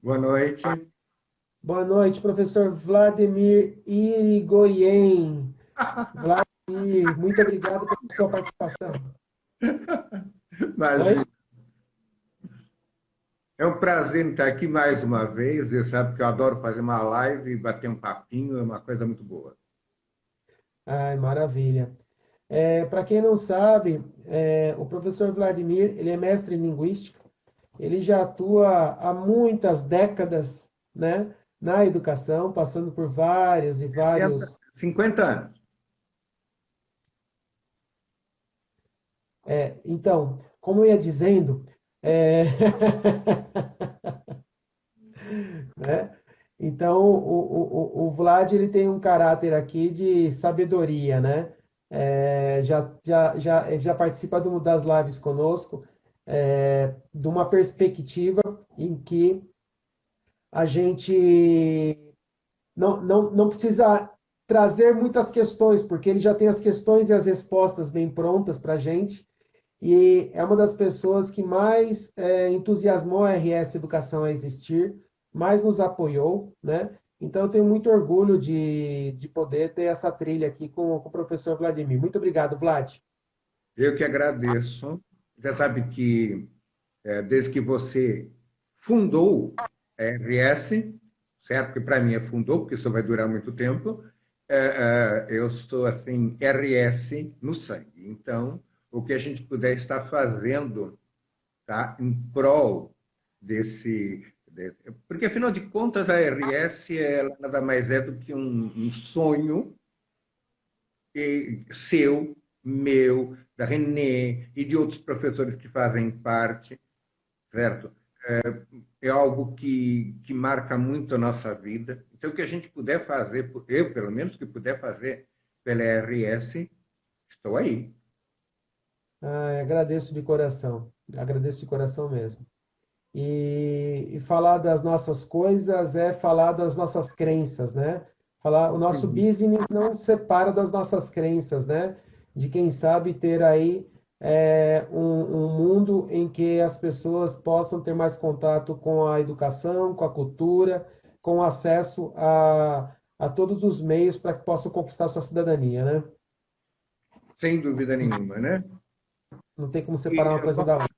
Boa noite. Boa noite, professor Vladimir Irigoyen. Vladimir, muito obrigado pela sua participação. Mas Oi? é um prazer estar aqui mais uma vez. Você sabe que eu adoro fazer uma live e bater um papinho, é uma coisa muito boa. Ai, maravilha. Para quem não sabe, o professor Vladimir, ele é mestre em linguística, ele já atua há muitas décadas, né, na educação, passando por vários e 60, vários. 50 anos. Então, como eu ia dizendo, é, né? Então, o Vlad ele tem um caráter aqui de sabedoria, né? Já participa das lives conosco, de uma perspectiva em que a gente não precisa trazer muitas questões, porque ele já tem as questões e as respostas bem prontas para a gente, e é uma das pessoas que mais entusiasmou a RS Educação a existir, mais nos apoiou, né? Então, eu tenho muito orgulho de poder ter essa trilha aqui com o professor Vladimir. Muito obrigado, Vlad. Eu que agradeço. Você sabe que desde que você fundou a RS, certo? Que para mim é fundou, porque isso vai durar muito tempo, eu estou assim, RS no sangue. Então, o que a gente puder estar fazendo, tá, em prol porque afinal de contas a RS ela nada mais é do que um sonho seu, meu, da René e de outros professores que fazem parte, certo? É algo que marca muito a nossa vida. Então, o que a gente puder fazer, eu pelo menos, que puder fazer pela RS, estou aí. Agradeço de coração mesmo. E falar das nossas coisas é falar das nossas crenças, né? Falar, o nosso Uhum. business não separa das nossas crenças, né? De quem sabe ter aí um mundo em que as pessoas possam ter mais contato com a educação, com a cultura, com acesso a todos os meios para que possam conquistar sua cidadania, né? Sem dúvida nenhuma, né? Não tem como E separar uma coisa da outra.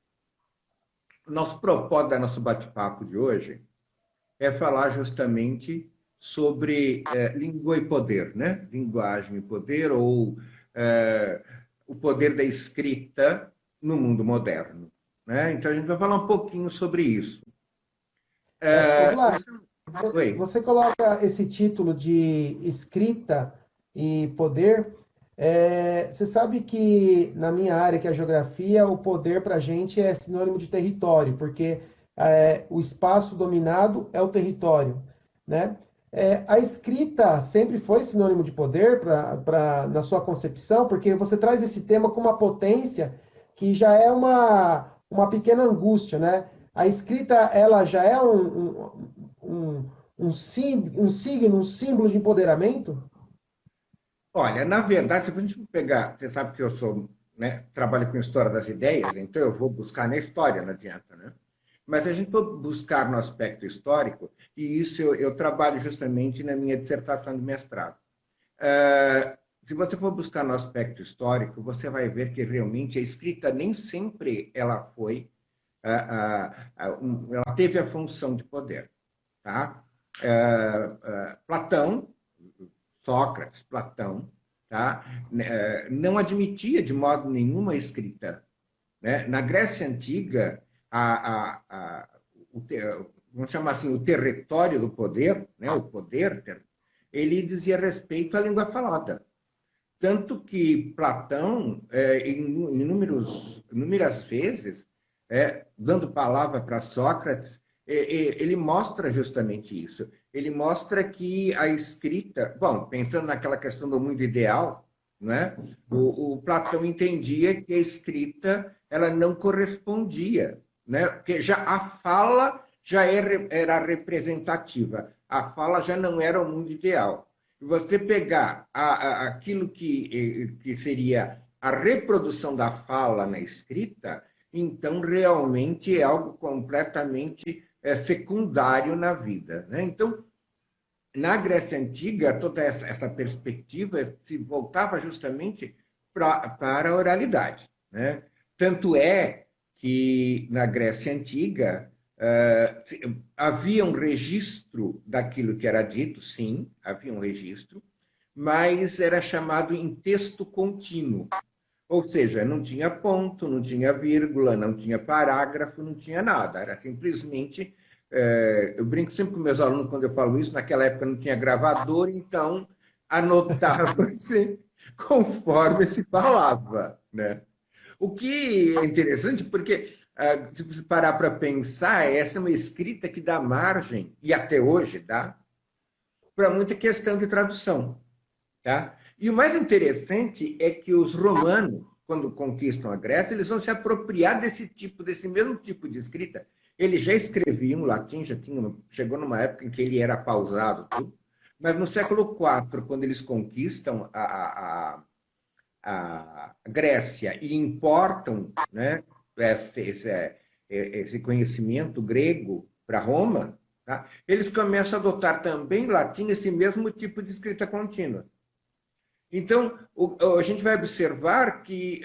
o nosso propósito do nosso bate-papo de hoje é falar justamente sobre língua e poder, né? Linguagem e poder, ou o poder da escrita no mundo moderno. Né? Então, a gente vai falar um pouquinho sobre isso. Ô Vlad, Você... Oi. você coloca esse título de escrita e poder. Você sabe que na minha área, que é a geografia, o poder para a gente é sinônimo de território, porque o espaço dominado é o território, né? A escrita sempre foi sinônimo de poder na sua concepção, porque você traz esse tema com uma potência que já é uma pequena angústia, né? A escrita, ela já é um signo, um símbolo de empoderamento? Olha, na verdade, se a gente pegar, você sabe que eu sou, né, trabalho com história das ideias, então eu vou buscar na história, não adianta, né? Mas se a gente for buscar no aspecto histórico, e isso eu trabalho justamente na minha dissertação de mestrado. Se você for buscar no aspecto histórico, você vai ver que realmente a escrita nem sempre ela foi, ela teve a função de poder, tá? Platão, Sócrates, Platão, tá? Não admitia de modo nenhum a escrita. Né? Na Grécia Antiga, o, vamos chamar assim, o território do poder, né? O poder, ele dizia respeito à língua falada. Tanto que Platão, em inúmeras vezes, dando palavra para Sócrates, ele mostra justamente isso. Ele mostra que a escrita, bom, pensando naquela questão do mundo ideal, né, o Platão entendia que a escrita ela não correspondia, né, porque já a fala já era representativa, a fala já não era o mundo ideal. Você pegar aquilo que seria a reprodução da fala na escrita, então realmente é algo completamente secundário na vida, né? Então, na Grécia Antiga, toda essa perspectiva se voltava justamente para a oralidade, né? Tanto é que na Grécia Antiga havia um registro daquilo que era dito, sim, havia um registro, mas era chamado em texto contínuo. Ou seja, não tinha ponto, não tinha vírgula, não tinha parágrafo, não tinha nada. Era simplesmente. Eu brinco sempre com meus alunos quando eu falo isso. Naquela época não tinha gravador, então anotava-se conforme se falava, né? O que é interessante, porque se você parar para pensar, essa é uma escrita que dá margem, e até hoje dá, para muita questão de tradução. Tá? E o mais interessante é que os romanos, quando conquistam a Grécia, eles vão se apropriar desse mesmo tipo de escrita. Eles já escreviam latim, chegou numa época em que ele era pausado, tudo, mas no século IV, quando eles conquistam a Grécia e importam, né, esse conhecimento grego para Roma, tá? Eles começam a adotar também latim, esse mesmo tipo de escrita contínua. Então, a gente vai observar que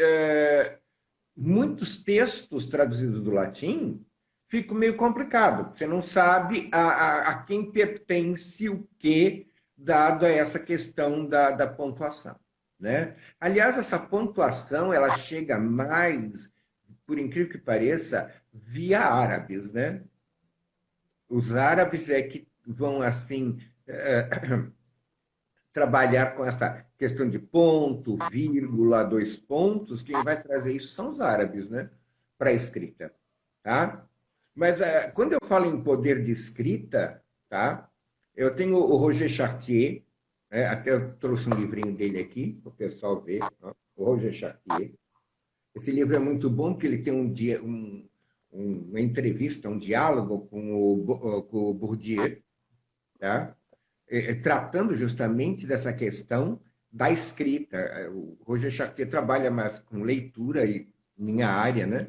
muitos textos traduzidos do latim ficam meio complicado. Você não sabe a quem pertence o que, dado a essa questão da pontuação, né? Aliás, essa pontuação ela chega mais, por incrível que pareça, via árabes, né? Os árabes é que vão assim trabalhar com essa questão de ponto, vírgula, dois pontos. Quem vai trazer isso são os árabes, né? Para a escrita, tá? Mas quando eu falo em poder de escrita, tá? Eu tenho o Roger Chartier, até eu trouxe um livrinho dele aqui, para o pessoal ver, ó, o Roger Chartier. Esse livro é muito bom, porque ele tem uma entrevista, um diálogo com o Bourdieu, tá? Tratando justamente dessa questão da escrita. O Roger Chartier trabalha mais com leitura e minha área, né?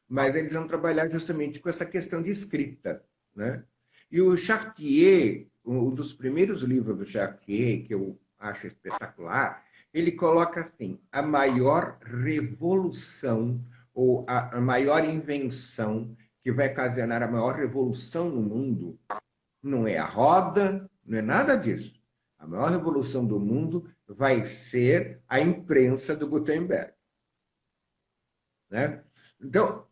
Mas eles vão trabalhar justamente com essa questão de escrita, né? E o Chartier, um dos primeiros livros do Chartier, que eu acho espetacular, ele coloca assim, a maior revolução ou a maior invenção que vai ocasionar a maior revolução no mundo não é a roda, não é nada disso. A maior revolução do mundo vai ser a imprensa do Gutenberg, né? Então,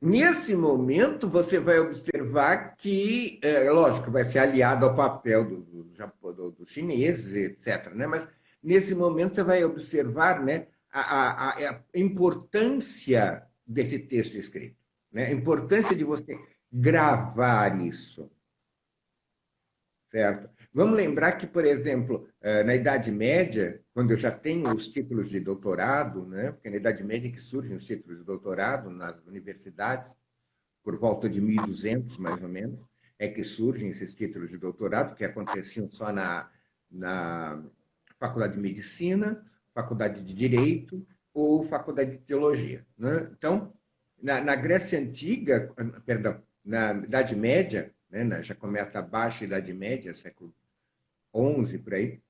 nesse momento, você vai observar que, lógico, vai ser aliado ao papel dos chineses, etc., né? Mas, nesse momento, você vai observar, né, a importância desse texto escrito, né? A importância de você gravar isso. Certo. Vamos lembrar que, por exemplo, na Idade Média, quando eu já tenho os títulos de doutorado, né, porque na Idade Média é que surgem os títulos de doutorado nas universidades, por volta de 1200, mais ou menos, é que surgem esses títulos de doutorado, que aconteciam só na Faculdade de Medicina, Faculdade de Direito ou Faculdade de Teologia, né? Então, na Grécia Antiga, perdão, na Idade Média, né, já começa a baixa Idade Média, século XI, por aí,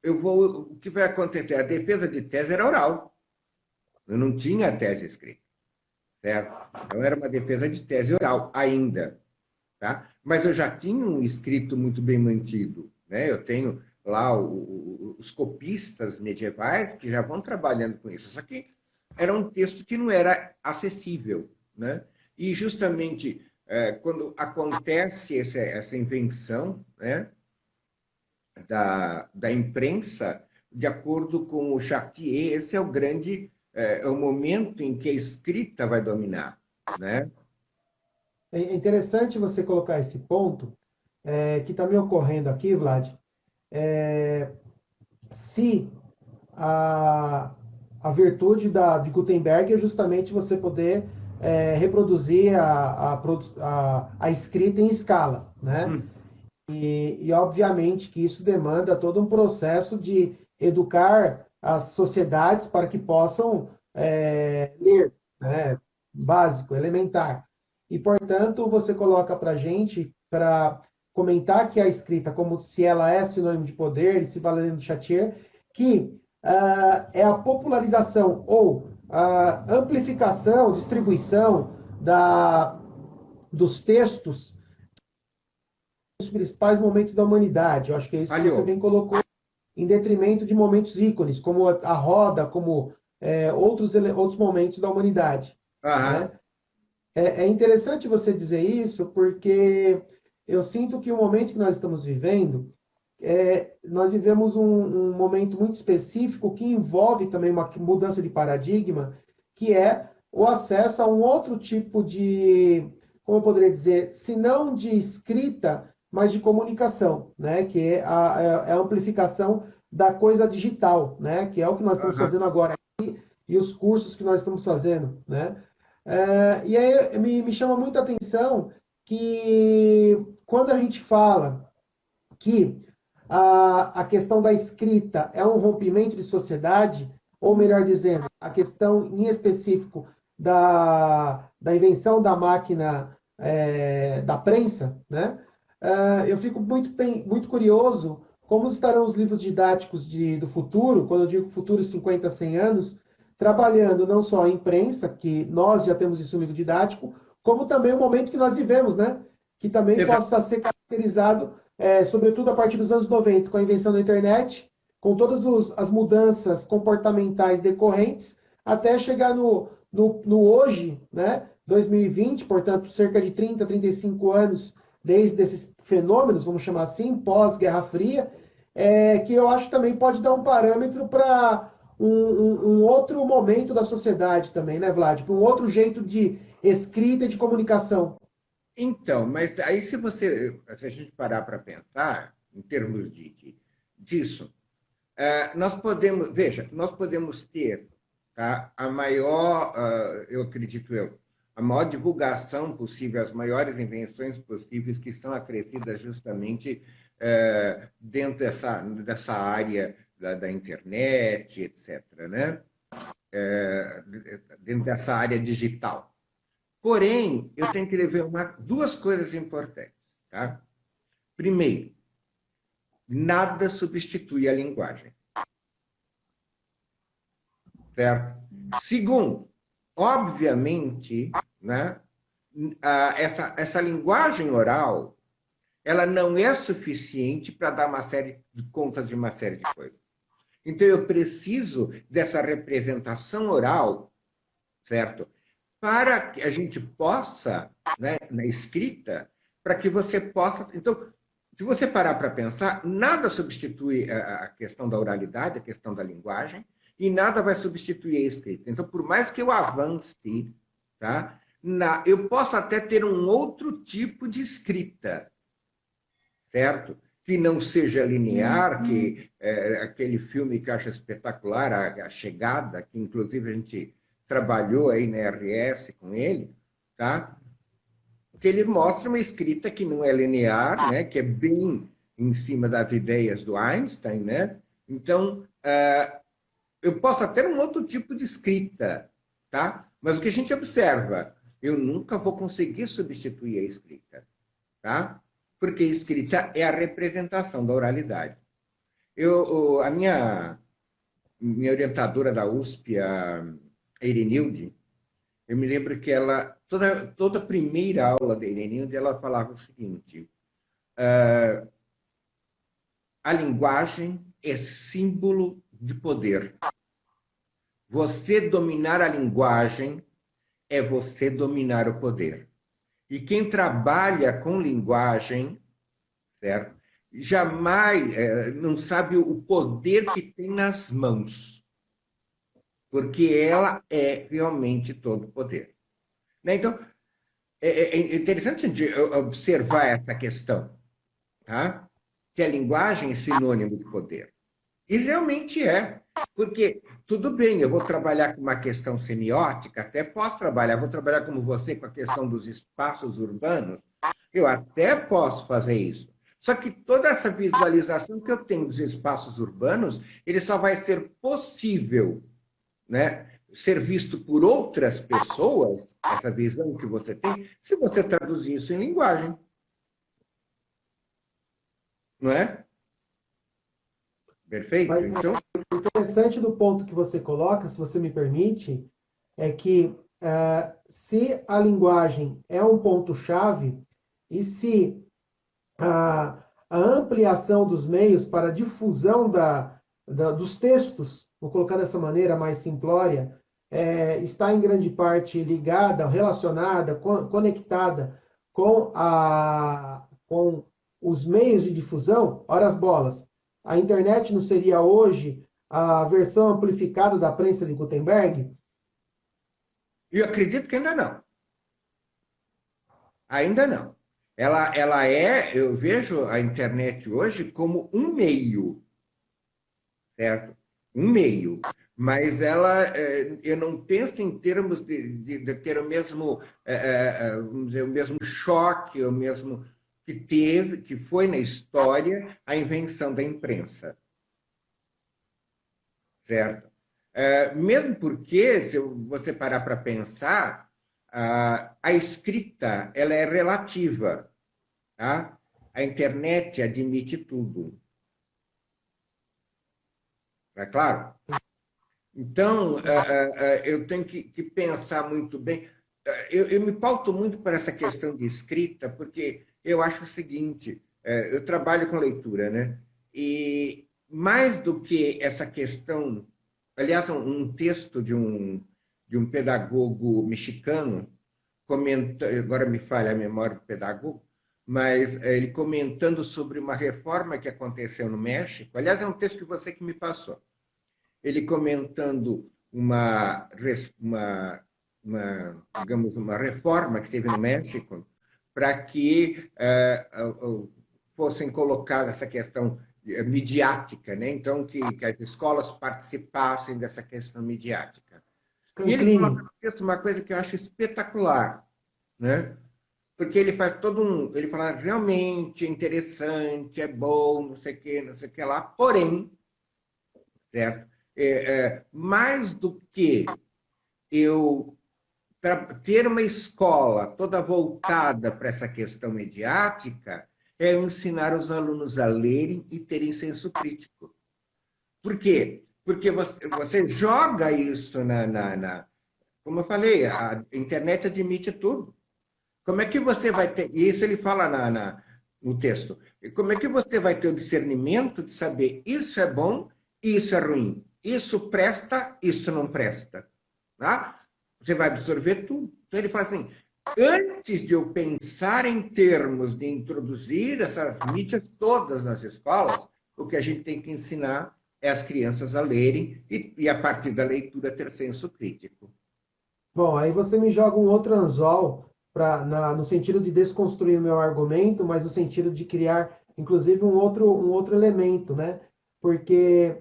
o que vai acontecer? A defesa de tese era oral. Eu não tinha tese escrita, certo? Então, era uma defesa de tese oral ainda, tá? Mas eu já tinha um escrito muito bem mantido, né? Eu tenho lá os copistas medievais que já vão trabalhando com isso. Só que era um texto que não era acessível, né? E justamente quando acontece essa invenção, né, da imprensa, de acordo com o Chartier, esse é o momento em que a escrita vai dominar, né? É interessante você colocar esse ponto, que está me ocorrendo aqui, Vlad. Se a virtude de Gutenberg é justamente você poder reproduzir a escrita em escala, né? E obviamente que isso demanda todo um processo de educar as sociedades para que possam ler, né? Básico, elementar. e, portanto, você coloca para a gente, para comentar que a escrita, como se ela é sinônimo de poder, e se valendo do Chatier, que é a popularização ou a amplificação, distribuição dos textos nos principais momentos da humanidade. Eu acho que é isso que você Aliou. bem colocou, em detrimento de momentos ícones, como a roda, como outros momentos da humanidade. Aham. Né? É interessante você dizer isso, porque eu sinto que o momento que nós estamos vivendo, nós vivemos um momento muito específico que envolve também uma mudança de paradigma, que é o acesso a um outro tipo de, como eu poderia dizer, se não de escrita, mas de comunicação, né? Que é a amplificação da coisa digital, né? Que é o que nós estamos Aham. fazendo agora e os cursos que nós estamos fazendo, né? E aí me chama muita atenção que quando a gente fala que a questão da escrita é um rompimento de sociedade, ou melhor dizendo, a questão em específico da invenção da máquina da prensa, né? Eu fico muito curioso como estarão os livros didáticos do futuro, quando eu digo futuro 50, 100 anos, trabalhando não só a imprensa, que nós já temos isso no livro didático, como também o momento que nós vivemos, né? Que também Exato. possa ser caracterizado, sobretudo a partir dos anos 90, com a invenção da internet, com todas as mudanças comportamentais decorrentes, até chegar no hoje, né? 2020, portanto, cerca de 30, 35 anos desde esses fenômenos, vamos chamar assim, pós-Guerra Fria, que eu acho que também pode dar um parâmetro para um outro momento da sociedade também, né, Vlad? Para um outro jeito de escrita e de comunicação. Então, mas aí se a gente parar para pensar, em termos disso, nós podemos, veja, nós podemos ter, tá, a maior, eu acredito a maior divulgação possível, as maiores invenções possíveis que são acrescidas justamente dentro dessa área da internet, etc., né? Dentro dessa área digital. Porém, eu tenho que levar duas coisas importantes. Tá? Primeiro, nada substitui a linguagem. Certo? Segundo, obviamente, né, essa linguagem oral ela não é suficiente para dar uma série de contas de uma série de coisas. Então, eu preciso dessa representação oral, certo? Para que a gente possa, né, na escrita, para que você possa. Então, se você parar para pensar, nada substitui a questão da oralidade, a questão da linguagem, e nada vai substituir a escrita. Então, por mais que eu avance, tá, eu posso até ter um outro tipo de escrita, certo? Que não seja linear, que aquele filme que eu acho espetacular, a Chegada, que inclusive a gente trabalhou aí na RS com ele, tá? Que ele mostra uma escrita que não é linear, né? Que é bem em cima das ideias do Einstein, né? Então, eu posso até um outro tipo de escrita, tá? Mas o que a gente observa, eu nunca vou conseguir substituir a escrita, tá? Porque a escrita é a representação da oralidade. A minha orientadora da USP, a Irenilde, eu me lembro que ela, toda primeira aula da Irenilde, ela falava o seguinte: a linguagem é símbolo de poder. Você dominar a linguagem é você dominar o poder. E quem trabalha com linguagem, certo? Jamais não sabe o poder que tem nas mãos, porque ela é realmente todo poder. Né? Então, é interessante a gente observar essa questão, tá? Que a linguagem é sinônimo de poder. E realmente é, porque tudo bem, eu vou trabalhar com uma questão semiótica, até posso trabalhar, vou trabalhar como você com a questão dos espaços urbanos, eu até posso fazer isso. Só que toda essa visualização que eu tenho dos espaços urbanos, ele só vai ser possível, né, ser visto por outras pessoas, essa visão que você tem, se você traduzir isso em linguagem. Não é? Perfeito? Mas Então, o interessante do ponto que você coloca, se você me permite, é que se a linguagem é um ponto-chave e se a ampliação dos meios para a difusão dos textos, vou colocar dessa maneira mais simplória, está em grande parte ligada, relacionada, conectada com os meios de difusão, ora as bolas. A internet não seria hoje a versão amplificada da prensa de Gutenberg? eu acredito que ainda não. Ainda não. Eu vejo a internet hoje como um meio, certo? Um meio. Mas eu não penso em termos de ter o mesmo, vamos dizer, o mesmo choque, o mesmo que foi na história a invenção da imprensa, certo? Mesmo porque, se você parar para pensar, a escrita ela é relativa, tá? A internet admite tudo, tá claro? Então, eu tenho que pensar muito bem. Eu me pauto muito para essa questão de escrita, porque eu acho o seguinte: eu trabalho com leitura, né? E mais do que essa questão, aliás, um texto de um pedagogo mexicano, agora me falha a memória do pedagogo, mas ele comentando sobre uma reforma que aconteceu no México. Aliás, é um texto que você que me passou ele comentando digamos, uma reforma que teve no México para que fossem colocar essa questão midiática, né? Então, que as escolas participassem dessa questão midiática. E ele coloca Canclini. no texto uma coisa que eu acho espetacular, né? Porque ele faz ele fala realmente é interessante, é bom, não sei o que lá, porém, certo? Mais do que eu ter uma escola toda voltada para essa questão mediática, é eu ensinar os alunos a lerem e terem senso crítico. Por quê? Porque você joga isso como eu falei, a internet admite tudo. Como é que você vai ter, e isso ele fala no texto, como é que você vai ter o discernimento de saber isso é bom e isso é ruim? Isso presta, isso não presta. Tá? Você vai absorver tudo. Então ele fala assim, antes de eu pensar em termos de introduzir essas mídias todas nas escolas, o que a gente tem que ensinar é as crianças a lerem e a partir da leitura ter senso crítico. Bom, aí você me joga um outro anzol no sentido de desconstruir o meu argumento, mas no sentido de criar, inclusive, um outro elemento, né? Porque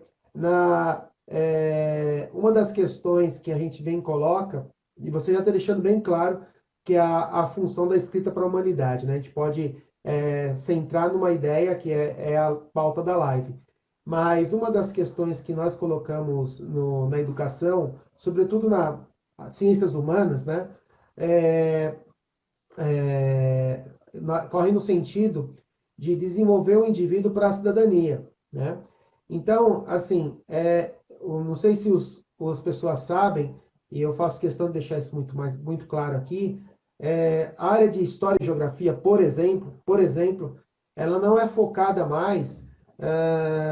uma das questões que a gente bem coloca, e você já está deixando bem claro, que é a função da escrita para a humanidade, né? A gente pode centrar numa ideia que é a pauta da live. Mas uma das questões que nós colocamos na educação, sobretudo ciências humanas, né, é, corre no sentido de desenvolver o indivíduo para a cidadania, né? Então, assim, eu não sei se as pessoas sabem, e eu faço questão de deixar isso muito claro aqui, a área de História e Geografia, por exemplo, ela não é focada mais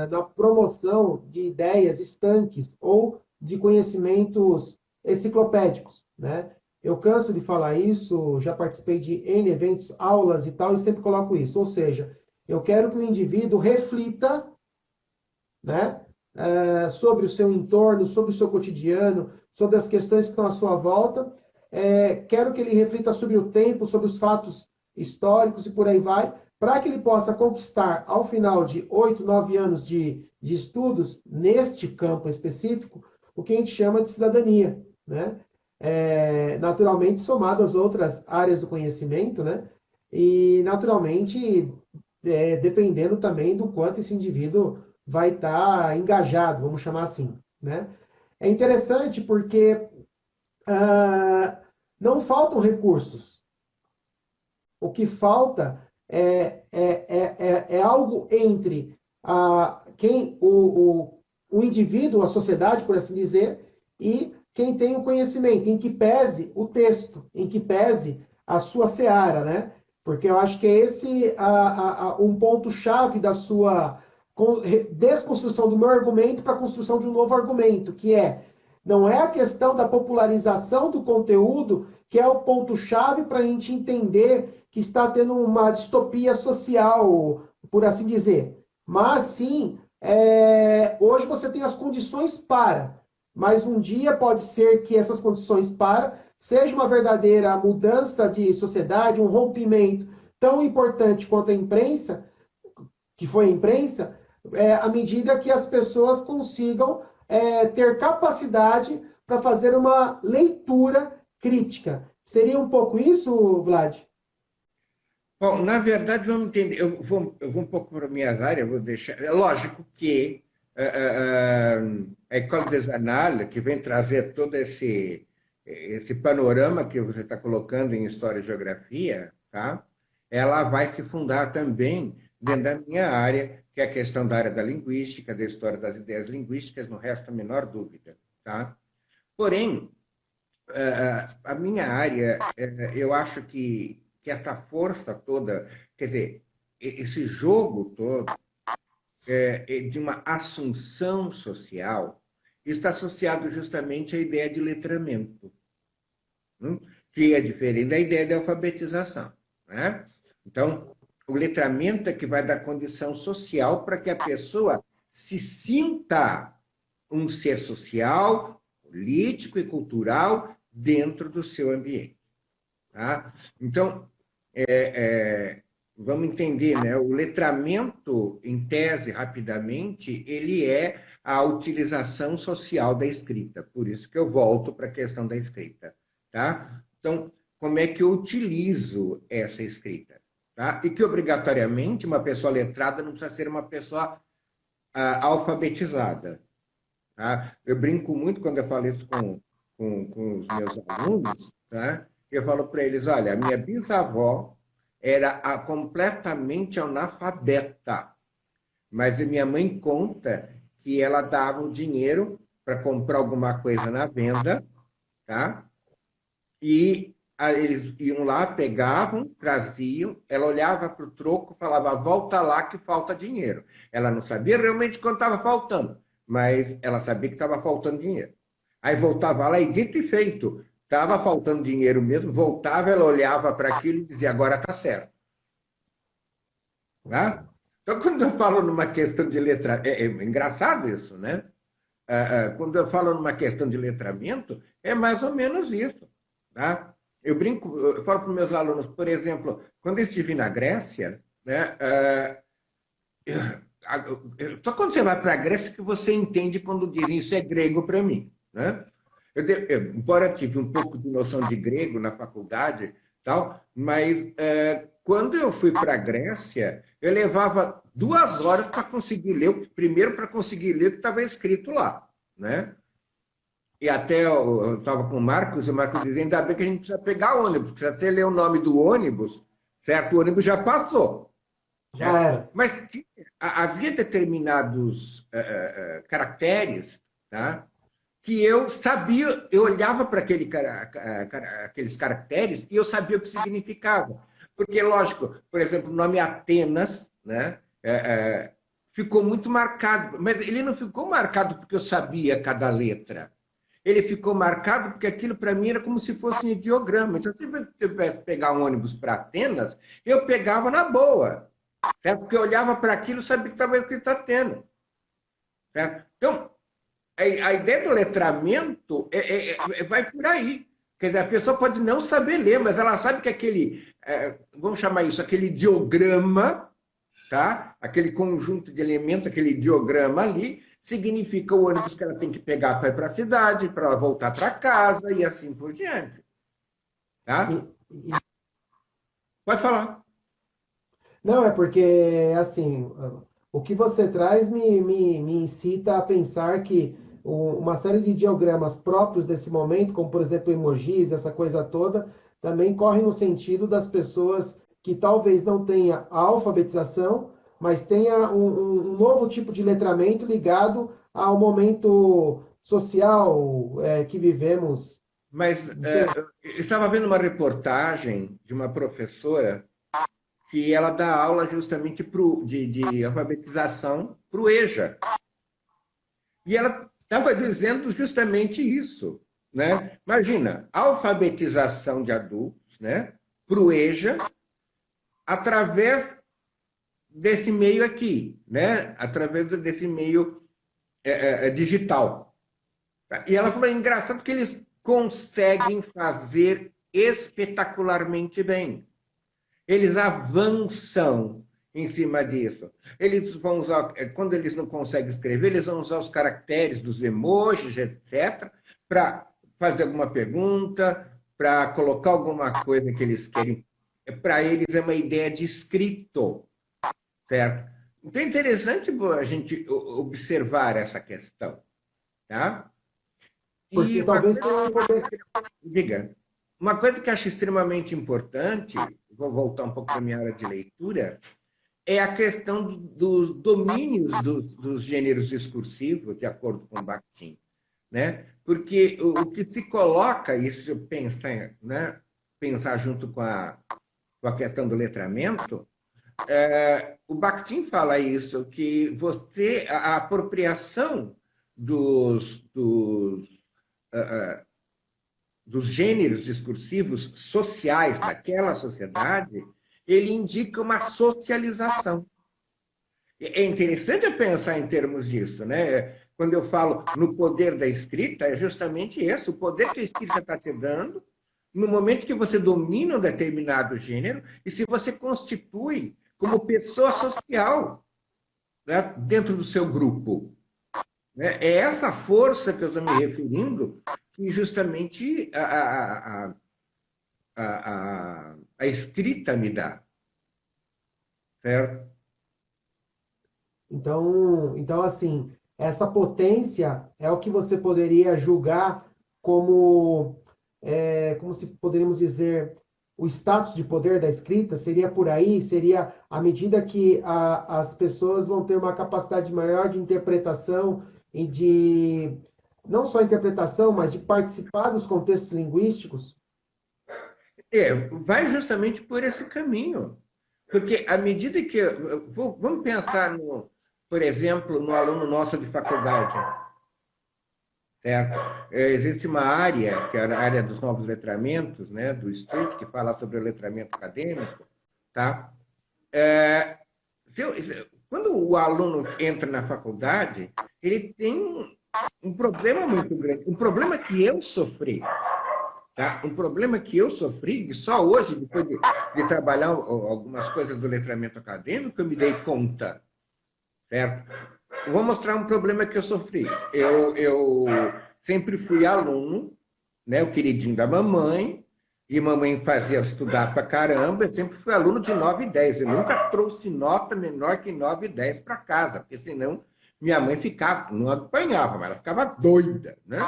na promoção de ideias estanques ou de conhecimentos enciclopédicos, né? Eu canso de falar isso, já participei de N eventos, aulas e tal, e sempre coloco isso. Ou seja, eu quero que o indivíduo reflita, né, sobre o seu entorno, sobre o seu cotidiano, sobre as questões que estão à sua volta. Quero que ele reflita sobre o tempo, sobre os fatos históricos e por aí vai, para que ele possa conquistar, ao final de 8, 9 anos de estudos, neste campo específico, o que a gente chama de cidadania, né? Naturalmente somado às outras áreas do conhecimento, né? E naturalmente dependendo também do quanto esse indivíduo vai estar engajado, vamos chamar assim, né? É interessante porque não faltam recursos. O que falta é algo entre o indivíduo, a sociedade, por assim dizer, e quem tem o conhecimento, em que pese o texto, em que pese a sua seara, né? Porque eu acho que é esse um ponto-chave da sua desconstrução do meu argumento para a construção de um novo argumento, que não é a questão da popularização do conteúdo que é o ponto-chave para a gente entender que está tendo uma distopia social, por assim dizer. Mas sim, hoje você tem as condições para, mas um dia pode ser que essas condições para seja uma verdadeira mudança de sociedade, um rompimento tão importante quanto a imprensa, que foi a imprensa, à medida que as pessoas consigam ter capacidade para fazer uma leitura crítica. Seria um pouco isso, Vlad? Bom, na verdade, vamos entender. Eu vou um pouco para minhas áreas, vou deixar. É lógico que a École des Annales, que vem trazer todo esse panorama que você está colocando em História e Geografia, tá? Ela vai se fundar também dentro da minha área, que é a questão da área da linguística, da história das ideias linguísticas, não resta a menor dúvida, tá? Porém, a minha área, eu acho que essa força toda, quer dizer, esse jogo todo de uma assunção social está associado justamente à ideia de letramento, que é diferente da ideia de alfabetização, né? Então, o letramento é que vai dar condição social para que a pessoa se sinta um ser social, político e cultural dentro do seu ambiente. Tá? Então, vamos entender, né? O letramento, em tese, rapidamente, ele é a utilização social da escrita. Por isso que eu volto para a questão da escrita. Tá? Então, como é que eu utilizo essa escrita? Tá? E que, obrigatoriamente, uma pessoa letrada não precisa ser uma pessoa alfabetizada. Tá? Eu brinco muito quando eu falo isso com os meus alunos, tá? Eu falo para eles, olha, a minha bisavó era completamente analfabeta, mas a minha mãe conta que ela dava o dinheiro para comprar alguma coisa na venda, tá? E eles iam lá, pegavam, traziam, ela olhava para o troco, falava, volta lá que falta dinheiro. Ela não sabia realmente quanto estava faltando, mas ela sabia que estava faltando dinheiro. Aí voltava lá e dito e feito, estava faltando dinheiro mesmo, voltava, ela olhava para aquilo e dizia, agora está certo. Tá? Então, quando eu falo numa questão de letra, é engraçado isso, né? Quando eu falo numa questão de letramento, é mais ou menos isso. Tá? Eu brinco, eu falo para os meus alunos, por exemplo, quando eu estive na Grécia, né, só quando você vai para a Grécia que você entende quando dizem isso é grego para mim. Né? Embora eu tive um pouco de noção de grego na faculdade, tal, mas quando eu fui para a Grécia, eu levava 2 horas para conseguir ler, primeiro para conseguir ler o que estava escrito lá. Né? E até eu estava com o Marcos dizia, ainda bem que a gente precisa pegar ônibus, precisa até ler o nome do ônibus, certo? O ônibus já passou. Já Certo? era. Mas havia determinados caracteres, tá? Que eu sabia, eu olhava para aqueles caracteres e eu sabia o que significava. Porque, lógico, por exemplo, o nome Atenas, né? Ficou muito marcado, mas ele não ficou marcado porque eu sabia cada letra. Ele ficou marcado porque aquilo para mim era como se fosse um ideograma. Então, se eu tivesse que pegar um ônibus para Atenas, eu pegava na boa, certo? Porque eu olhava para aquilo e sabia que estava escrito Atenas. Certo? Então, a ideia do letramento vai por aí. Quer dizer, a pessoa pode não saber ler, mas ela sabe que vamos chamar isso, aquele ideograma, tá? Aquele conjunto de elementos, aquele ideograma ali, significa o ônibus que ela tem que pegar para ir para a cidade, para ela voltar para casa e assim por diante. Tá? Pode falar. Não, é porque, assim, o que você traz me incita a pensar que uma série de ideogramas próprios desse momento, como, por exemplo, emojis, essa coisa toda, também corre no sentido das pessoas que talvez não tenha a alfabetização, mas tenha um novo tipo de letramento ligado ao momento social que vivemos. Mas Não sei. eu estava vendo uma reportagem de uma professora que ela dá aula justamente de alfabetização para o EJA. E ela estava dizendo justamente isso, né? Imagina, alfabetização de adultos, né? Para o EJA, através desse meio aqui, né? Através desse meio digital. E ela falou, é engraçado que eles conseguem fazer espetacularmente bem. Eles avançam em cima disso. Eles vão usar, quando eles não conseguem escrever, eles vão usar os caracteres dos emojis, etc., para fazer alguma pergunta, para colocar alguma coisa que eles querem. Para eles é uma ideia de escrito, certo? Então é interessante a gente observar essa questão, tá? E Porque uma talvez coisa, tenha um poder. diga, uma coisa que eu acho extremamente importante, vou voltar um pouco para a minha área de leitura, é a questão dos domínios dos gêneros discursivos, de acordo com Bakhtin, né? Porque o que se coloca, isso pensa, né? Pensar junto com a questão do letramento, o Bakhtin fala isso, que a apropriação dos gêneros discursivos sociais daquela sociedade, ele indica uma socialização. É interessante pensar em termos disso, né? Quando eu falo no poder da escrita, é justamente esse, o poder que a escrita está te dando, no momento que você domina um determinado gênero, e se você constitui como pessoa social, né, dentro do seu grupo. Né? É essa força que eu estou me referindo que justamente a escrita me dá, certo? Então, assim, essa potência é o que você poderia julgar como, como se poderíamos dizer, o status de poder da escrita? Seria por aí? Seria à medida que as pessoas vão ter uma capacidade maior de interpretação e de, não só interpretação, mas de participar dos contextos linguísticos? Vai justamente por esse caminho. Porque à medida que. Vamos pensar, por exemplo, no aluno nosso de faculdade, certo? Existe uma área, que é a área dos novos letramentos, né, do Street, que fala sobre o letramento acadêmico, tá? É, quando o aluno entra na faculdade, ele tem um problema muito grande, um problema que eu sofri, tá? Um problema que eu sofri, e só hoje, depois de trabalhar algumas coisas do letramento acadêmico, eu me dei conta, certo? Eu vou mostrar um problema que eu sofri. Eu sempre fui aluno, né, o queridinho da mamãe, e mamãe fazia estudar pra caramba, eu sempre fui aluno de 9 e 10. Eu nunca trouxe nota menor que 9 e 10 para casa, porque senão minha mãe ficava, não apanhava, mas ela ficava doida, né?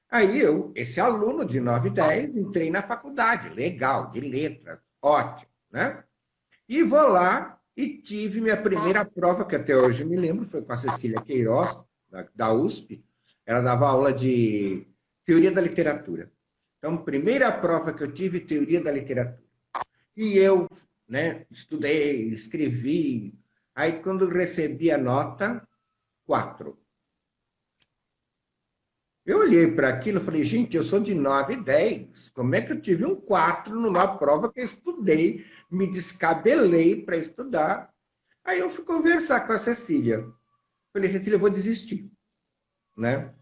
Aí eu, esse aluno de 9 e 10, entrei na faculdade, legal, de letras, ótimo, né? E vou lá e tive minha primeira prova, que até hoje me lembro, foi com a Cecília Queiroz, da USP. Ela dava aula de teoria da literatura. Então, primeira prova que eu tive, teoria da literatura. E eu, né, estudei, escrevi. Aí, quando recebi a nota, 4. Eu olhei para aquilo e falei, gente, eu sou de 9 e 10. Como é que eu tive um 4 numa prova que eu estudei, me descabelei para estudar? Aí eu fui conversar com a Cecília. Falei, Cecília, eu vou desistir, né?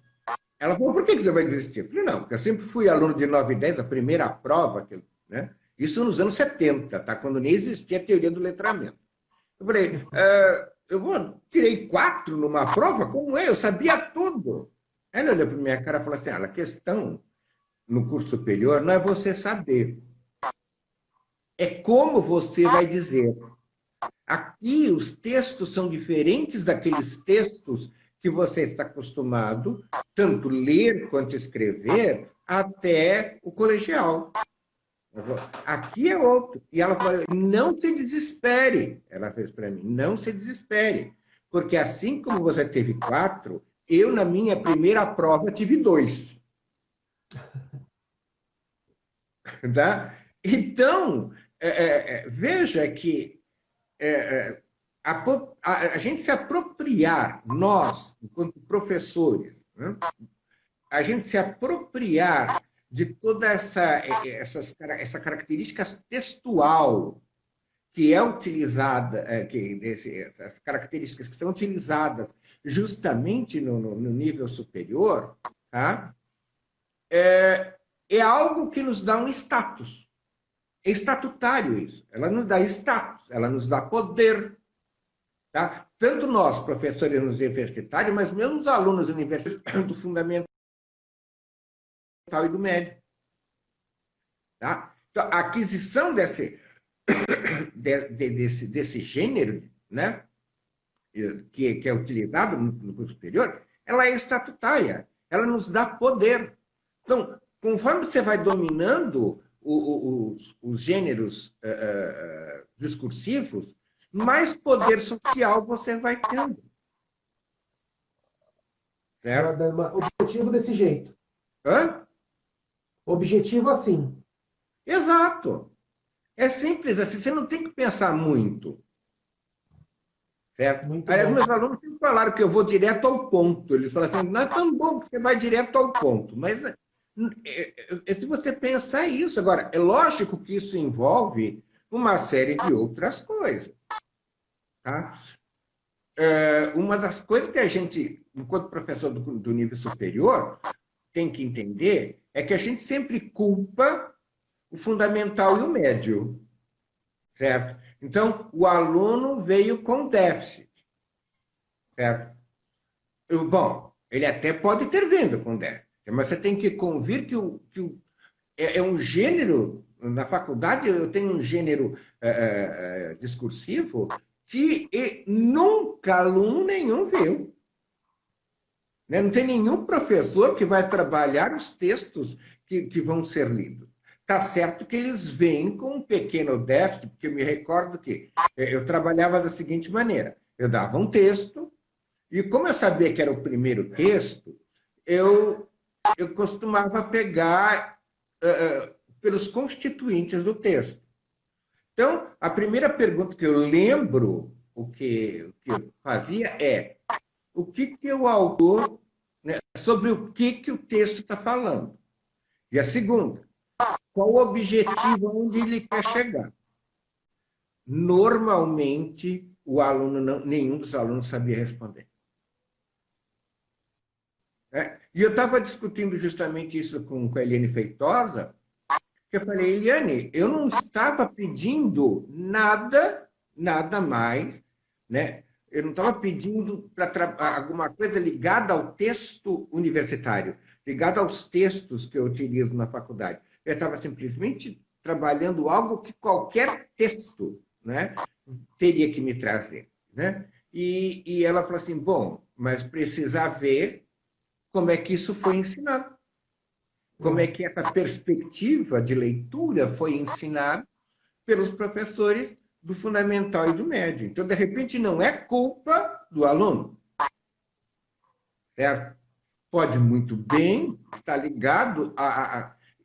Ela falou, por que você vai desistir? Eu falei, não, porque eu sempre fui aluno de 9 e 10, a primeira prova, né? Isso nos anos 70, tá? Quando nem existia a teoria do letramento. Eu falei, tirei 4 numa prova? Como é? Eu sabia tudo. Ela olhou para minha cara e falou assim, a questão no curso superior não é você saber, é como você vai dizer. Aqui os textos são diferentes daqueles textos que você está acostumado tanto ler quanto escrever até o colegial. Aqui é outro. E ela falou, não se desespere. Ela fez para mim, não se desespere. Porque assim como você teve 4, eu, na minha primeira prova, tive 2. Tá? Então, veja que a gente se apropriar, nós, enquanto professores, né? A gente se apropriar de toda essa característica textual que é utilizada, essas características que são utilizadas justamente no nível superior, tá? É algo que nos dá um status. É estatutário isso. Ela nos dá status, ela nos dá poder. Tá? Tanto nós, professores universitários, mas mesmo os alunos universitários do fundamental e do médio. Tá? Então, a aquisição desse gênero, né, que é utilizado no curso superior, ela é estatutária, ela nos dá poder. Então, conforme você vai dominando os gêneros discursivos, mais poder social você vai tendo. Certo? Objetivo desse jeito. Hã? Objetivo assim. Exato. É simples assim, você não tem que pensar muito. Certo? Aliás, meus alunos sempre falaram que eu vou direto ao ponto. Eles falaram assim, não é tão bom que você vai direto ao ponto. Mas se você pensar isso, agora, é lógico que isso envolve uma série de outras coisas. Tá? Uma das coisas que a gente, enquanto professor do nível superior, tem que entender é que a gente sempre culpa o fundamental e o médio. Certo? Então, o aluno veio com déficit. Certo? Bom, ele até pode ter vindo com déficit, mas você tem que convir que é um gênero, na faculdade eu tenho um gênero discursivo que nunca aluno nenhum viu. Né? Não tem nenhum professor que vai trabalhar os textos que vão ser lidos. Tá certo que eles vêm com um pequeno déficit, porque eu me recordo que eu trabalhava da seguinte maneira. Eu dava um texto, e como eu sabia que era o primeiro texto, eu costumava pegar pelos constituintes do texto. Então, a primeira pergunta que eu lembro, o que eu fazia é o que o autor, né, sobre o que o texto está falando. E a segunda, qual o objetivo, onde ele quer chegar? Normalmente, nenhum dos alunos sabia responder. E eu estava discutindo justamente isso com a Eliane Feitosa, que eu falei, Eliane, eu não estava pedindo nada mais, né? Eu não estava pedindo para alguma coisa ligada ao texto universitário, ligada aos textos que eu utilizo na faculdade. Eu estava simplesmente trabalhando algo que qualquer texto, né, teria que me trazer. Né? E ela falou assim, bom, mas precisa ver como é que isso foi ensinado. Como é que essa perspectiva de leitura foi ensinada pelos professores do fundamental e do médio. Então, de repente, não é culpa do aluno. Certo? Pode muito bem estar ligado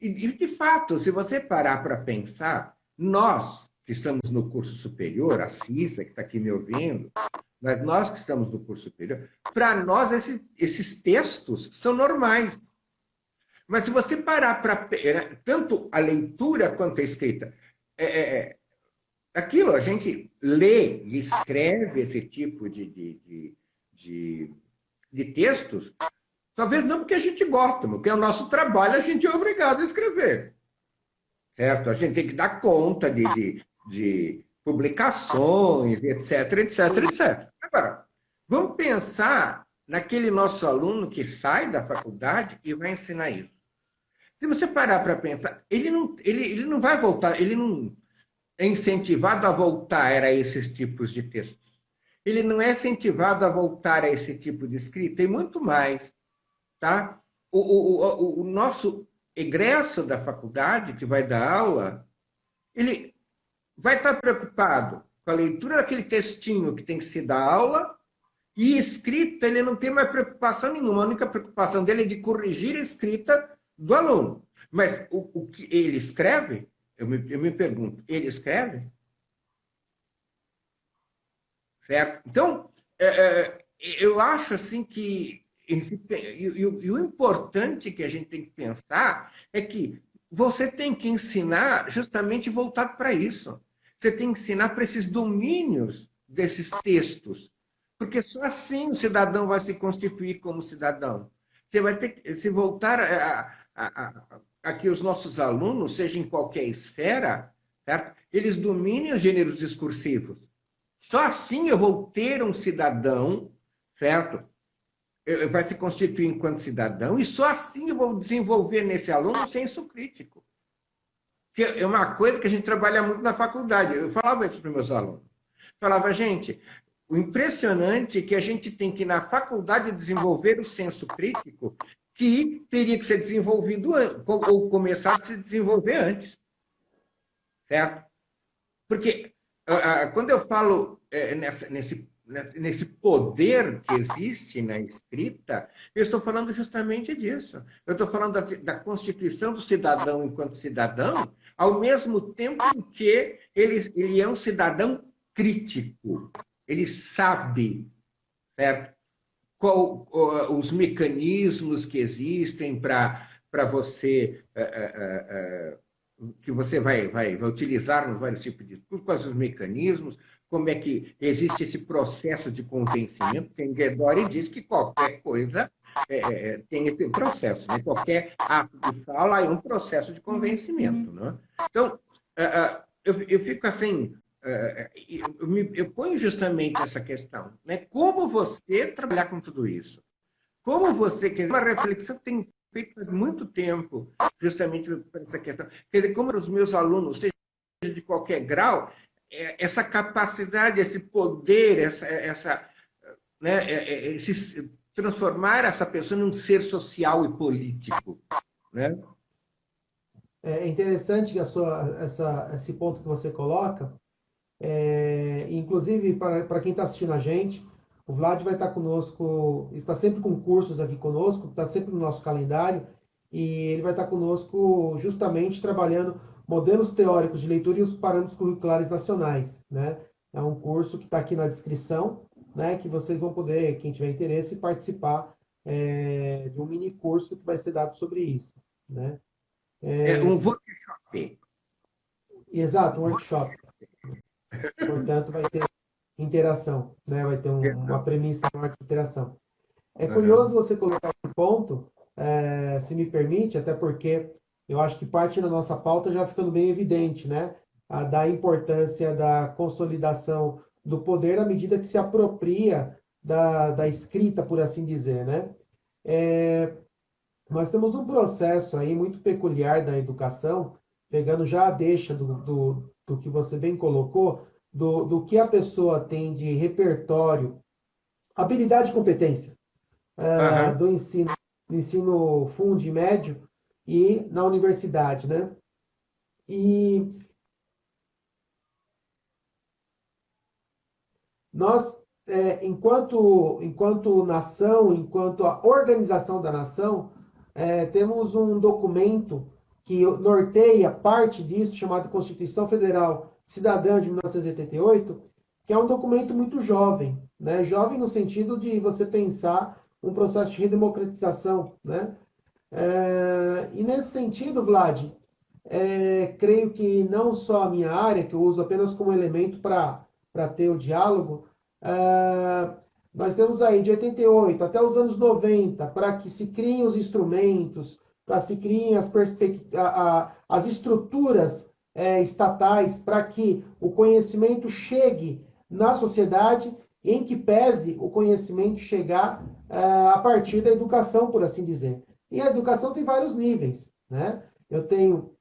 E, de fato, se você parar para pensar, nós que estamos no curso superior, a Cissa, que está aqui me ouvindo, mas nós que estamos no curso superior, para nós esses textos são normais. Mas se você parar para... Tanto a leitura quanto a escrita, aquilo, a gente lê e escreve esse tipo de textos, talvez não porque a gente gosta, porque é o nosso trabalho, a gente é obrigado a escrever. Certo? A gente tem que dar conta de publicações, etc, etc, etc. Agora, vamos pensar naquele nosso aluno que sai da faculdade e vai ensinar isso. Se você parar para pensar, ele não vai voltar, ele não é incentivado a voltar a esses tipos de textos. ele não é incentivado a voltar a esse tipo de escrita, e muito mais, tá? O nosso egresso da faculdade, que vai dar aula, ele vai estar preocupado com a leitura daquele textinho que tem que se dar aula, e escrita, ele não tem mais preocupação nenhuma. A única preocupação dele é de corrigir a escrita do aluno. Mas o que ele escreve, eu me pergunto, ele escreve? Certo? Então, eu acho assim que e o importante que a gente tem que pensar é que você tem que ensinar justamente voltado para isso. Você tem que ensinar para esses domínios desses textos, porque só assim o cidadão vai se constituir como cidadão. Você vai ter que se voltar a que os nossos alunos, seja em qualquer esfera, certo? Eles dominem os gêneros discursivos. Só assim eu vou ter um cidadão, certo? Vai se constituir enquanto cidadão, e só assim eu vou desenvolver nesse aluno o senso crítico. Que é uma coisa que a gente trabalha muito na faculdade. Eu falava isso para os meus alunos. Falava, gente, o impressionante é que a gente tem que, na faculdade, desenvolver o senso crítico que teria que ser desenvolvido ou começar a se desenvolver antes. Certo? Porque quando eu falo nesse poder que existe na escrita, eu estou falando justamente disso. Eu estou falando da constituição do cidadão enquanto cidadão, ao mesmo tempo em que ele é um cidadão crítico. Ele sabe, certo? Os mecanismos que existem para você que você vai utilizar nos vários tipos de discurso, quais os mecanismos, como é que existe esse processo de convencimento. Tem Guedori diz que qualquer coisa tem esse processo, né? Qualquer ato de fala é um processo de convencimento. Né? Então, eu fico assim, eu ponho justamente essa questão, né? Como você trabalhar com tudo isso? Como você, quer uma reflexão que tem feito faz muito tempo, justamente por essa questão. Quer dizer, como os meus alunos, seja de qualquer grau, essa capacidade, esse poder, transformar essa pessoa num ser social e político. Né? É interessante que esse ponto que você coloca, inclusive para quem está assistindo a gente, o Vlad vai estar conosco, está sempre com cursos aqui conosco, está sempre no nosso calendário, e ele vai estar conosco justamente trabalhando modelos teóricos de leitura e os parâmetros curriculares nacionais, né? É um curso que está aqui na descrição, né? Que vocês vão poder, quem tiver interesse, participar de um mini curso que vai ser dado sobre isso, né? Um workshop. Exato, um workshop. Portanto, vai ter interação, né? Vai ter uma premissa maior de interação. É curioso você colocar esse ponto, se me permite, até porque eu acho que parte da nossa pauta já ficando bem evidente, né? Da importância da consolidação do poder à medida que se apropria da escrita, por assim dizer, né? Nós temos um processo aí muito peculiar da educação, pegando já a deixa do que você bem colocou, do que a pessoa tem de repertório, habilidade e competência do ensino fundo e médio e na universidade, né? E nós, enquanto nação, enquanto a organização da nação, temos um documento que norteia parte disso, chamado Constituição Federal Cidadã de 1988, que é um documento muito jovem, né? Jovem no sentido de você pensar um processo de redemocratização, né? E nesse sentido, Vlad, creio que não só a minha área, que eu uso apenas como elemento para ter o diálogo, nós temos aí de 88 até os anos 90, para que se criem os instrumentos, para se criem as estruturas estatais, para que o conhecimento chegue na sociedade, em que pese o conhecimento chegar a partir da educação, por assim dizer. E a educação tem vários níveis, né? Eu tenho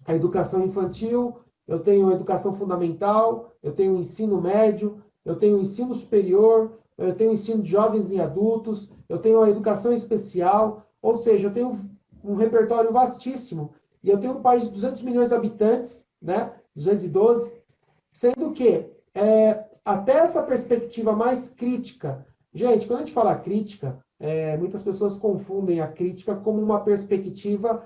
a educação infantil, eu tenho a educação fundamental, eu tenho o ensino médio, eu tenho o ensino superior, eu tenho o ensino de jovens e adultos, eu tenho a educação especial, ou seja, eu tenho um repertório vastíssimo. E eu tenho um país de 200 milhões de habitantes, né? 212, sendo que até essa perspectiva mais crítica, gente, quando a gente fala crítica, muitas pessoas confundem a crítica como uma perspectiva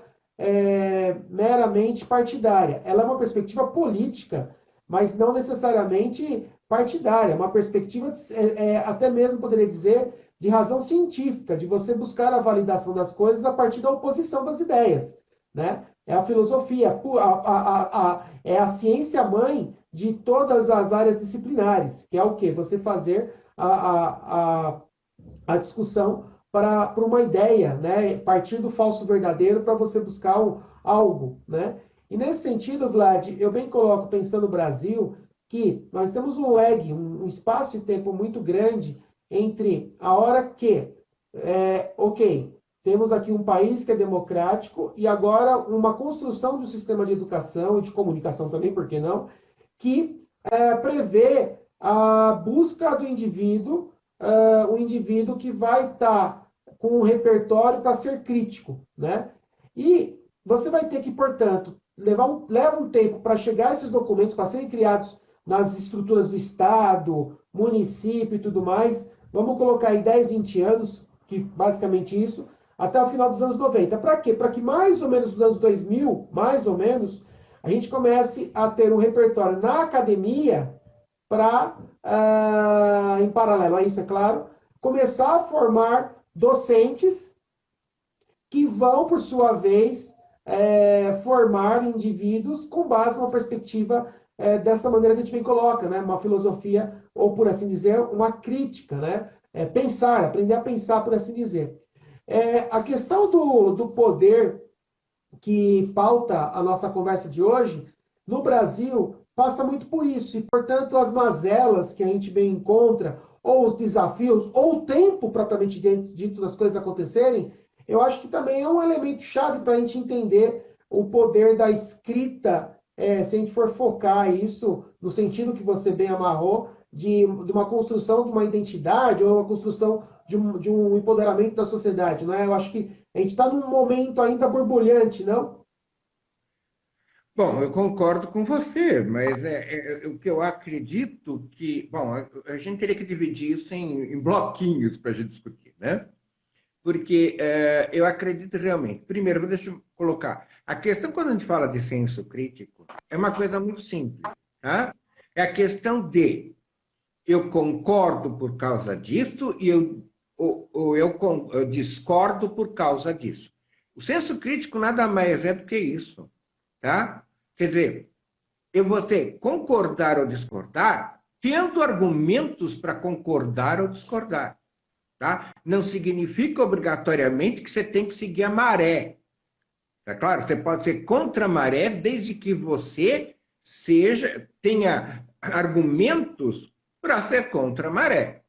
meramente partidária. Ela é uma perspectiva política, mas não necessariamente partidária. É uma perspectiva, até mesmo poderia dizer, de razão científica, de você buscar a validação das coisas a partir da oposição das ideias, né? É a filosofia, é a ciência mãe de todas as áreas disciplinares, que é o quê? Você fazer a discussão para uma ideia, né? Partir do falso verdadeiro para você buscar algo, né? E nesse sentido, Vlad, eu bem coloco, pensando no Brasil, que nós temos um lag, um espaço de tempo muito grande entre a hora que, ok, temos aqui um país que é democrático e agora uma construção do sistema de educação e de comunicação também, por que não, que prevê a busca do indivíduo, o indivíduo que vai estar com um repertório para ser crítico, né? E você vai ter que, portanto, leva um tempo para chegar a esses documentos, para serem criados nas estruturas do Estado, município e tudo mais. Vamos colocar aí 10, 20 anos, que basicamente isso, até o final dos anos 90. Para quê? Para que mais ou menos nos anos 2000, mais ou menos, a gente comece a ter um repertório na academia para, em paralelo a isso, é claro, começar a formar docentes que vão, por sua vez, formar indivíduos com base numa perspectiva dessa maneira que a gente bem coloca, né? Uma filosofia, ou por assim dizer, uma crítica, né? Pensar, aprender a pensar, por assim dizer. A questão do poder que pauta a nossa conversa de hoje, no Brasil, passa muito por isso. E, portanto, as mazelas que a gente bem encontra, ou os desafios, ou o tempo propriamente dito das coisas acontecerem, eu acho que também é um elemento chave para a gente entender o poder da escrita, se a gente for focar isso no sentido que você bem amarrou, de uma construção de uma identidade, ou uma construção de um empoderamento da sociedade. Não é? Eu acho que a gente está num momento ainda borbulhante, não? Bom, eu concordo com você, mas o que eu acredito que... Bom, a gente teria que dividir isso em bloquinhos para a gente discutir, né? Porque eu acredito realmente... Primeiro, deixa eu colocar. A questão, quando a gente fala de senso crítico, é uma coisa muito simples, tá? É a questão de eu concordo por causa disso e eu discordo por causa disso. O senso crítico nada mais é do que isso, tá? Quer dizer, eu vou ter concordar ou discordar, tendo argumentos para concordar ou discordar, tá? Não significa obrigatoriamente que você tem que seguir a maré, tá claro? Você pode ser contra a maré desde que você tenha argumentos para ser contra a maré,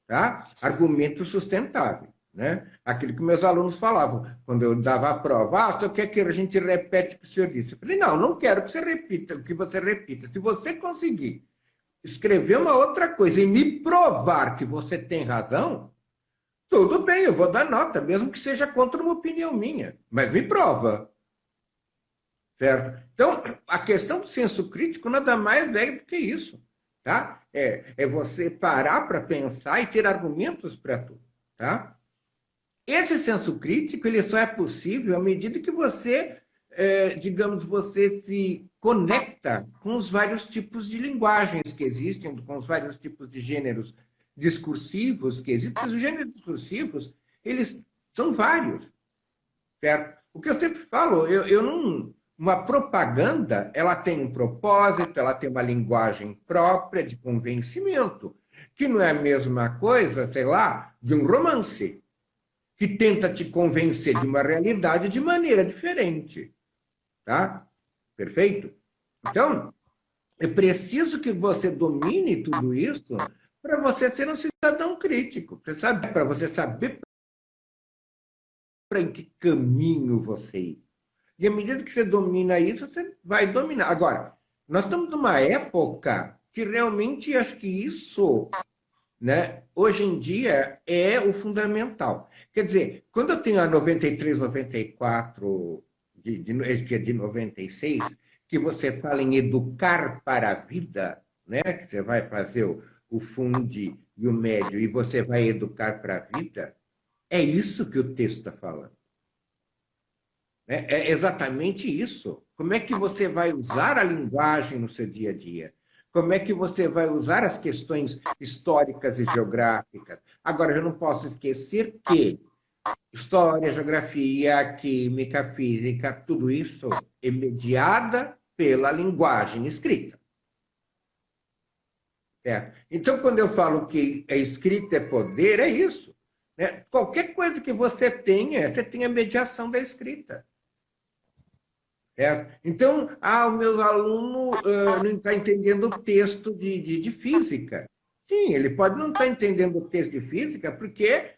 tá? Argumentos sustentáveis, né? Aquilo que meus alunos falavam quando eu dava a prova. Ah, você quer que a gente repete o que o senhor disse? Eu falei, não quero que você repita o que você repita. Se você conseguir escrever uma outra coisa e me provar que você tem razão, tudo bem, eu vou dar nota, mesmo que seja contra uma opinião minha, mas me prova. Certo? Então, a questão do senso crítico nada mais é do que isso. Tá? É você parar para pensar e ter argumentos para tudo. Tá? Esse senso crítico ele só é possível à medida que você, digamos, você se conecta com os vários tipos de linguagens que existem, com os vários tipos de gêneros discursivos que existem. Os gêneros discursivos, eles são vários. Certo? O que eu sempre falo, eu não... Uma propaganda, ela tem um propósito, ela tem uma linguagem própria de convencimento, que não é a mesma coisa, sei lá, de um romance, que tenta te convencer de uma realidade de maneira diferente. Tá? Perfeito? Então, é preciso que você domine tudo isso para você ser um cidadão crítico. Você sabe, para você saber para em que caminho você ir. E à medida que você domina isso, você vai dominar. Agora, nós estamos numa época que realmente acho que isso, né, hoje em dia é o fundamental. Quer dizer, quando eu tenho a 93, 94, que é de 96, que você fala em educar para a vida, né, que você vai fazer o fundi e o médio e você vai educar para a vida, é isso que o texto está falando. É exatamente isso. Como é que você vai usar a linguagem no seu dia a dia? Como é que você vai usar as questões históricas e geográficas? Agora, eu não posso esquecer que história, geografia, química, física, tudo isso é mediada pela linguagem escrita. Então, quando eu falo que a escrita é poder, é isso. Né? Qualquer coisa que você tem a mediação da escrita. Então, o meu aluno não está entendendo o texto de física. Sim, ele pode não estar entendendo o texto de física porque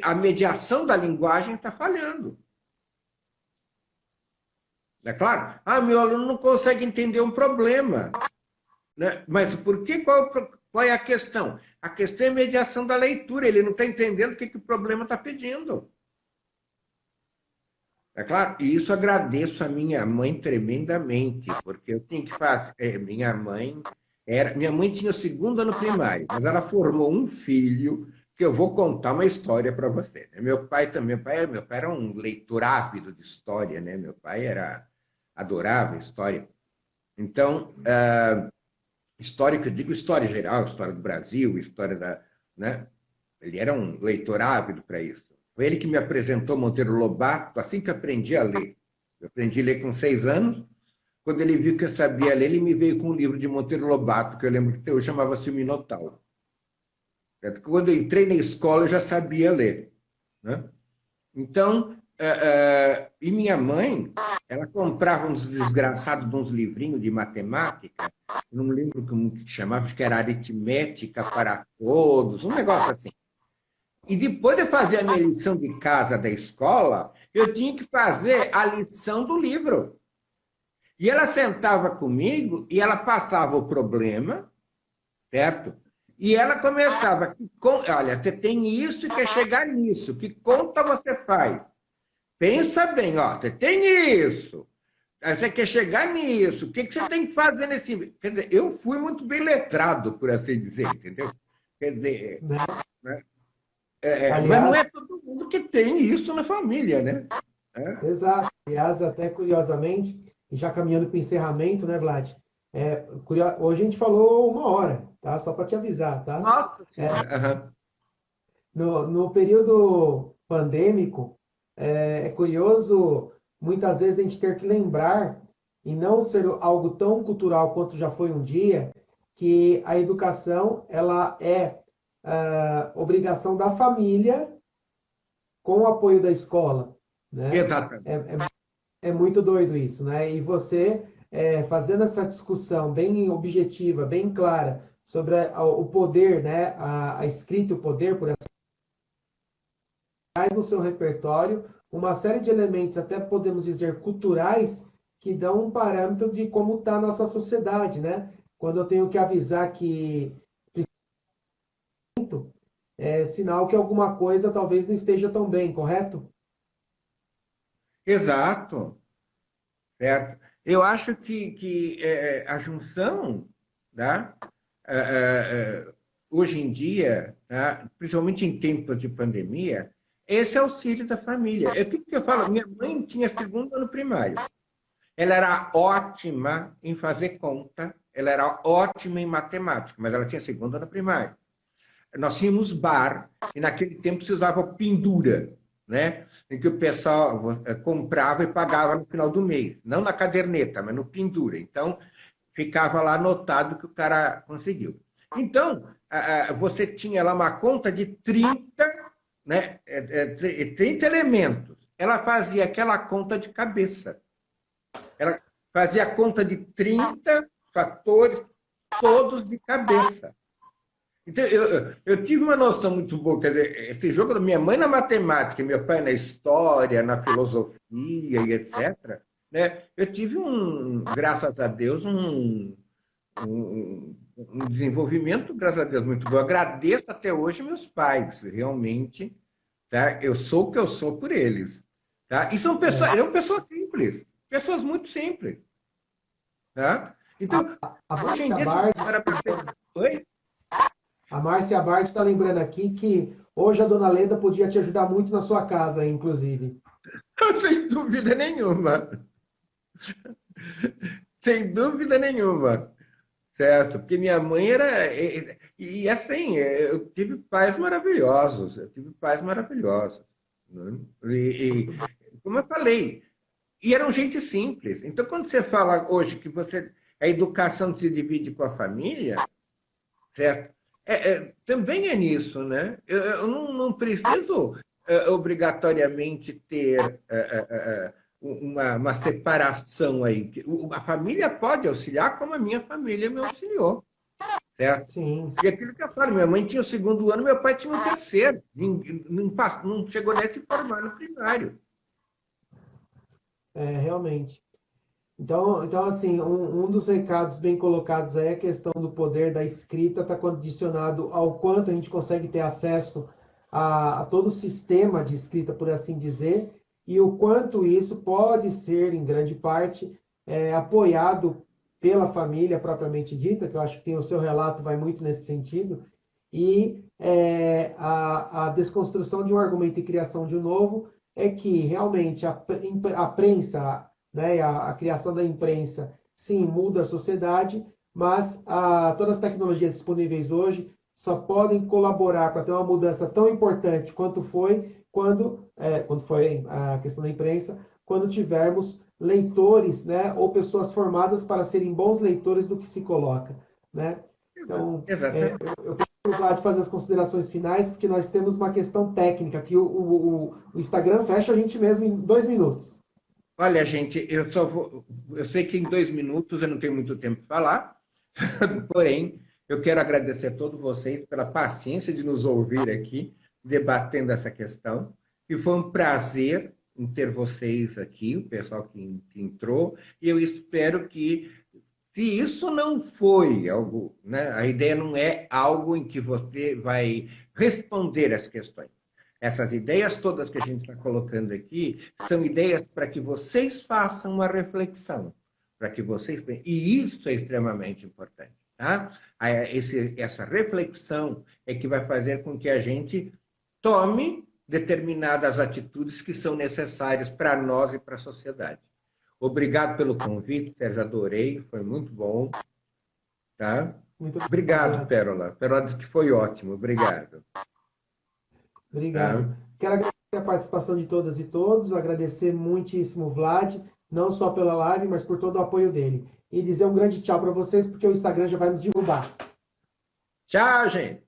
a mediação da linguagem está falhando. É claro? Meu aluno não consegue entender um problema. Né? Mas por que? Qual é a questão? A questão é a mediação da leitura. Ele não está entendendo o que o problema está pedindo. É claro, e isso agradeço a minha mãe tremendamente, porque eu tinha que fazer. Minha mãe tinha o segundo ano primário, mas ela formou um filho que eu vou contar uma história para você. Meu pai também, meu pai era um leitor ávido de história, né? Meu pai adorava história. Então, história que eu digo, história geral, história do Brasil, história da, né? Ele era um leitor ávido para isso. Foi ele que me apresentou Monteiro Lobato, assim que aprendi a ler. Eu aprendi a ler com 6 anos. Quando ele viu que eu sabia ler, ele me veio com um livro de Monteiro Lobato, que eu lembro que eu chamava-se o Minotauro. Quando eu entrei na escola, eu já sabia ler. Né? Então, e minha mãe, ela comprava uns desgraçados de uns livrinhos de matemática, não lembro como que chamava, acho que era aritmética para todos, um negócio assim. E depois de fazer a minha lição de casa da escola, eu tinha que fazer a lição do livro. E ela sentava comigo e ela passava o problema, certo? E ela começava, olha, você tem isso e quer chegar nisso, que conta você faz? Pensa bem, ó, você tem isso, você quer chegar nisso, o que você tem que fazer nesse... Quer dizer, eu fui muito bem letrado, por assim dizer, entendeu? Quer dizer... Né? Aliás, mas não é todo mundo que tem isso na família, né? Exato. Aliás, até curiosamente, e já caminhando para o encerramento, né, Vlad? Hoje a gente falou 1 hora, tá? Só para te avisar, tá? Nossa Senhora! No período pandêmico, é curioso muitas vezes a gente ter que lembrar, e não ser algo tão cultural quanto já foi um dia, que a educação ela é obrigação da família com o apoio da escola, né? Exatamente. É muito doido isso, né? E você fazendo essa discussão bem objetiva, bem clara sobre o poder, né? A escrita, o poder por essa traz no seu repertório uma série de elementos, até podemos dizer culturais, que dão um parâmetro de como está a nossa sociedade, né? Quando eu tenho que avisar que é sinal que alguma coisa talvez não esteja tão bem, correto? Exato. Certo? Eu acho que a junção, tá? Hoje em dia, tá? Principalmente em tempos de pandemia, esse auxílio da família. É tudo que eu falo. Minha mãe tinha segundo ano primário. Ela era ótima em fazer conta, ela era ótima em matemática, mas ela tinha segundo ano primário. Nós tínhamos bar, e naquele tempo se usava pendura, né? Em que o pessoal comprava e pagava no final do mês. Não na caderneta, mas no pendura. Então, ficava lá anotado que o cara conseguiu. Então, você tinha lá uma conta de 30, né? 30 elementos. Ela fazia aquela conta de cabeça. Ela fazia a conta de 30 fatores, todos de cabeça. Então, eu tive uma noção muito boa, quer dizer, esse jogo da minha mãe na matemática, meu pai na história, na filosofia e etc., né? Eu tive graças a Deus, um desenvolvimento, graças a Deus, muito bom. Eu agradeço até hoje meus pais, realmente, tá? Eu sou o que eu sou por eles, tá? E são pessoas simples, pessoas muito simples, tá? Então, A hoje em Márcia dia, se Bard, para pensar... Oi? a Márcia Bard está lembrando aqui que hoje a dona Leda podia te ajudar muito na sua casa, inclusive. Sem dúvida nenhuma, sem dúvida nenhuma. Certo, porque minha mãe era. E assim, eu tive pais maravilhosos, eu tive pais maravilhosos. Né? Como eu falei, e eram gente simples. Então, quando você fala hoje que a educação se divide com a família, certo? Também é nisso, né? Eu não preciso obrigatoriamente ter uma separação aí. A família pode auxiliar como a minha família me auxiliou, certo? Sim, E aquilo que eu falo, minha mãe tinha o segundo ano, meu pai tinha o terceiro. Não chegou nem a se formar no primário. realmente. Então assim, um dos recados bem colocados aí é a questão do poder da escrita está condicionado ao quanto a gente consegue ter acesso a todo o sistema de escrita, por assim dizer, e o quanto isso pode ser, em grande parte, apoiado pela família propriamente dita, que eu acho que tem o seu relato, vai muito nesse sentido, e a desconstrução de um argumento e criação de um novo é que realmente a prensa, né, a criação da imprensa, sim, muda a sociedade, mas todas as tecnologias disponíveis hoje só podem colaborar para ter uma mudança tão importante quanto foi quando foi a questão da imprensa, quando tivermos leitores, né, ou pessoas formadas para serem bons leitores do que se coloca, né? Então, Exatamente. eu quero o Vlad fazer as considerações finais, porque nós temos uma questão técnica, que o Instagram fecha a gente mesmo em 2 minutos. Olha, gente, eu sei que em 2 minutos eu não tenho muito tempo para falar, porém, eu quero agradecer a todos vocês pela paciência de nos ouvir aqui, debatendo essa questão. E foi um prazer em ter vocês aqui, o pessoal que entrou, e eu espero que, se isso não foi algo, né, a ideia não é algo em que você vai responder as questões. Essas ideias todas que a gente está colocando aqui são ideias para que vocês façam uma reflexão, para que vocês. E isso é extremamente importante. Tá? Essa reflexão é que vai fazer com que a gente tome determinadas atitudes que são necessárias para nós e para a sociedade. Obrigado pelo convite, Sérgio, adorei, foi muito bom. Tá? Muito Obrigado, obrigado. Pérola. Pérola disse que foi ótimo, obrigado. Tá? Obrigado. Quero agradecer a participação de todas e todos, agradecer muitíssimo o Vlad, não só pela live, mas por todo o apoio dele. E dizer um grande tchau para vocês, porque o Instagram já vai nos derrubar. Tchau, gente!